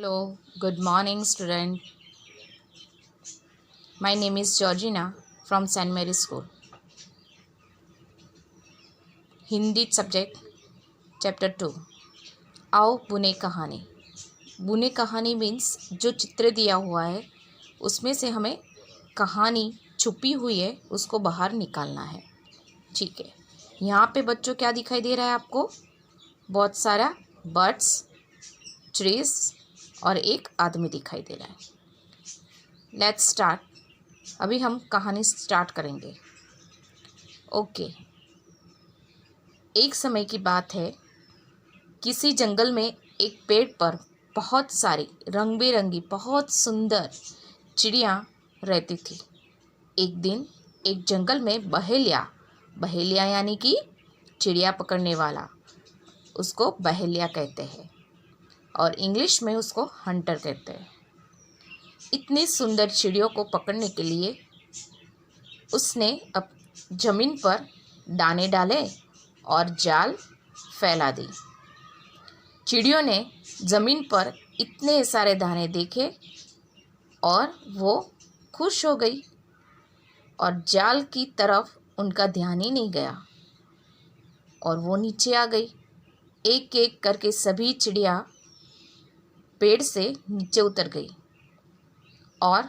Hello, good morning, student. My name is Georgina from St. Mary's School. Hindi subject chapter 2। आओ बुने कहानी। बुने कहानी मीन्स जो चित्र दिया हुआ है उसमें से हमें कहानी छुपी हुई है उसको बाहर निकालना है। ठीक है, यहाँ पे बच्चों क्या दिखाई दे रहा है आपको? बहुत सारा बर्ड्स, ट्रीज और एक आदमी दिखाई दे रहा है। Let's start. अभी हम कहानी स्टार्ट करेंगे। ओके। एक समय की बात है, किसी जंगल में एक पेड़ पर बहुत सारी रंग बिरंगी बहुत सुंदर चिड़ियाँ रहती थी। एक दिन एक जंगल में बहेलिया यानी कि चिड़िया पकड़ने वाला, उसको बहेलिया कहते हैं और इंग्लिश में उसको हंटर कहते हैं। इतनी सुंदर चिड़ियों को पकड़ने के लिए उसने अब जमीन पर दाने डाले और जाल फैला दी। चिड़ियों ने ज़मीन पर इतने सारे दाने देखे और वो खुश हो गई और जाल की तरफ उनका ध्यान ही नहीं गया और वो नीचे आ गई। एक एक करके सभी चिड़िया पेड़ से नीचे उतर गई और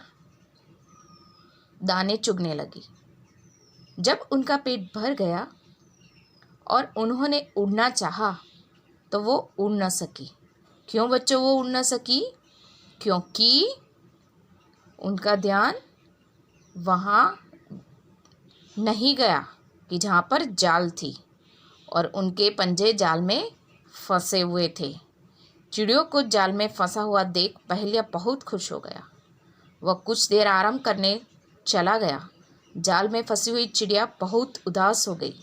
दाने चुगने लगी। जब उनका पेट भर गया और उन्होंने उड़ना चाहा तो वो उड़ न सकी। क्यों बच्चों वो उड़ न सकी? क्योंकि उनका ध्यान वहाँ नहीं गया कि जहाँ पर जाल थी और उनके पंजे जाल में फंसे हुए थे। चिड़ियों को जाल में फंसा हुआ देख बहेलिया बहुत खुश हो गया। वह कुछ देर आराम करने चला गया। जाल में फंसी हुई चिड़िया बहुत उदास हो गई।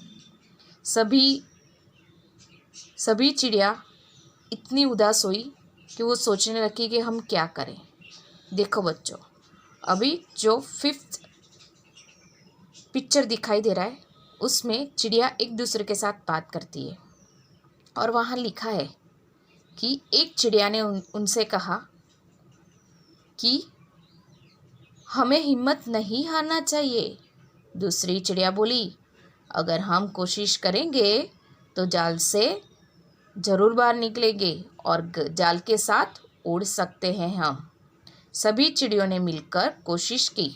सभी चिड़िया इतनी उदास हुई कि वो सोचने लगी कि हम क्या करें। देखो बच्चों, अभी जो 5th पिक्चर दिखाई दे रहा है उसमें चिड़िया एक दूसरे के साथ बात करती है और वहाँ लिखा है कि एक चिड़िया ने उनसे कहा कि हमें हिम्मत नहीं हारना चाहिए। दूसरी चिड़िया बोली, अगर हम कोशिश करेंगे तो जाल से ज़रूर बाहर निकलेंगे और जाल के साथ उड़ सकते हैं हम। सभी चिड़ियों ने मिलकर कोशिश की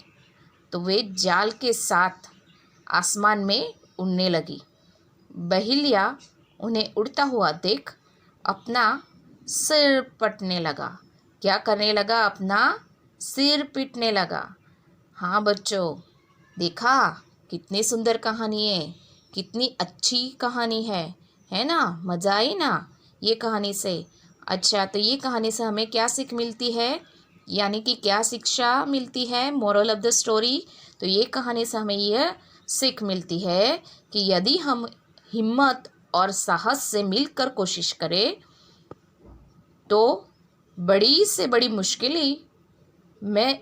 तो वे जाल के साथ आसमान में उड़ने लगी। बहेलिया उन्हें उड़ता हुआ देख अपना सिर पटने लगा। क्या करने लगा? अपना सिर पीटने लगा। हाँ बच्चों, देखा कितनी सुंदर कहानी है, कितनी अच्छी कहानी है ना? मज़ा आई ना ये कहानी से? अच्छा, तो ये कहानी से हमें क्या सीख मिलती है, यानी कि क्या शिक्षा मिलती है? Moral of the story. तो ये कहानी से हमें यह सीख मिलती है कि यदि हम हिम्मत और साहस से मिलकर कोशिश करें तो बड़ी से बड़ी मुश्किलें में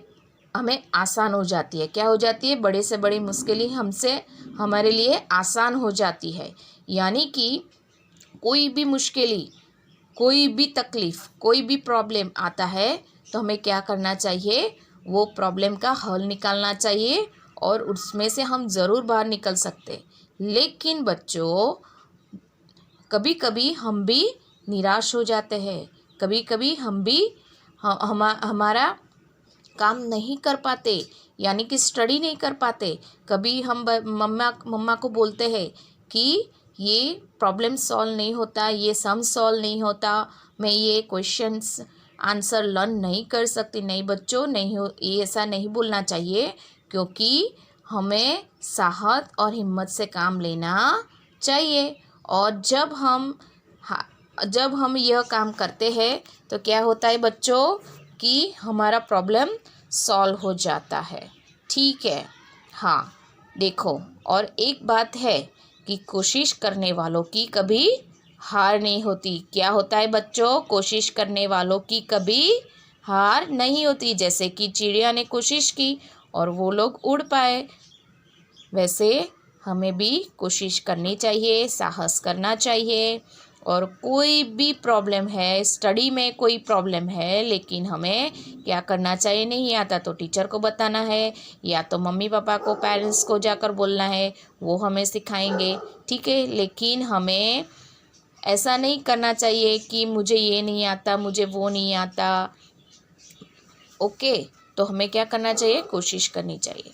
हमें आसान हो जाती है। क्या हो जाती है? बड़े से बड़ी मुश्किलें हमारे लिए आसान हो जाती है। यानी कि कोई भी मुश्किल, कोई भी तकलीफ़, कोई भी प्रॉब्लम आता है तो हमें क्या करना चाहिए? वो प्रॉब्लम का हल निकालना चाहिए और उसमें से हम ज़रूर बाहर निकल सकते। लेकिन बच्चों, कभी कभी हम भी निराश हो जाते हैं, कभी कभी हम भी हमारा काम नहीं कर पाते, यानी कि स्टडी नहीं कर पाते। कभी हम मम्मा को बोलते हैं कि ये प्रॉब्लम सॉल्व नहीं होता, ये सम सॉल्व नहीं होता, मैं ये क्वेश्चंस आंसर लर्न नहीं कर सकती। नहीं बच्चों, नहीं हो, ये ऐसा नहीं बोलना चाहिए, क्योंकि हमें साहस और हिम्मत से काम लेना चाहिए। और जब हम यह काम करते हैं तो क्या होता है बच्चों कि हमारा प्रॉब्लम सॉल्व हो जाता है। ठीक है, हाँ देखो, और एक बात है कि कोशिश करने वालों की कभी हार नहीं होती। क्या होता है बच्चों? कोशिश करने वालों की कभी हार नहीं होती। जैसे कि चिड़िया ने कोशिश की और वो लोग उड़ पाए, वैसे हमें भी कोशिश करनी चाहिए, साहस करना चाहिए और कोई भी प्रॉब्लम है, स्टडी में कोई प्रॉब्लम है, लेकिन हमें क्या करना चाहिए, नहीं आता तो टीचर को बताना है, या तो मम्मी पापा को, पेरेंट्स को जाकर बोलना है, वो हमें सिखाएंगे, ठीक है। लेकिन हमें ऐसा नहीं करना चाहिए कि मुझे ये नहीं आता, मुझे वो नहीं आता। ओके, तो हमें क्या करना चाहिए, कोशिश करनी चाहिए।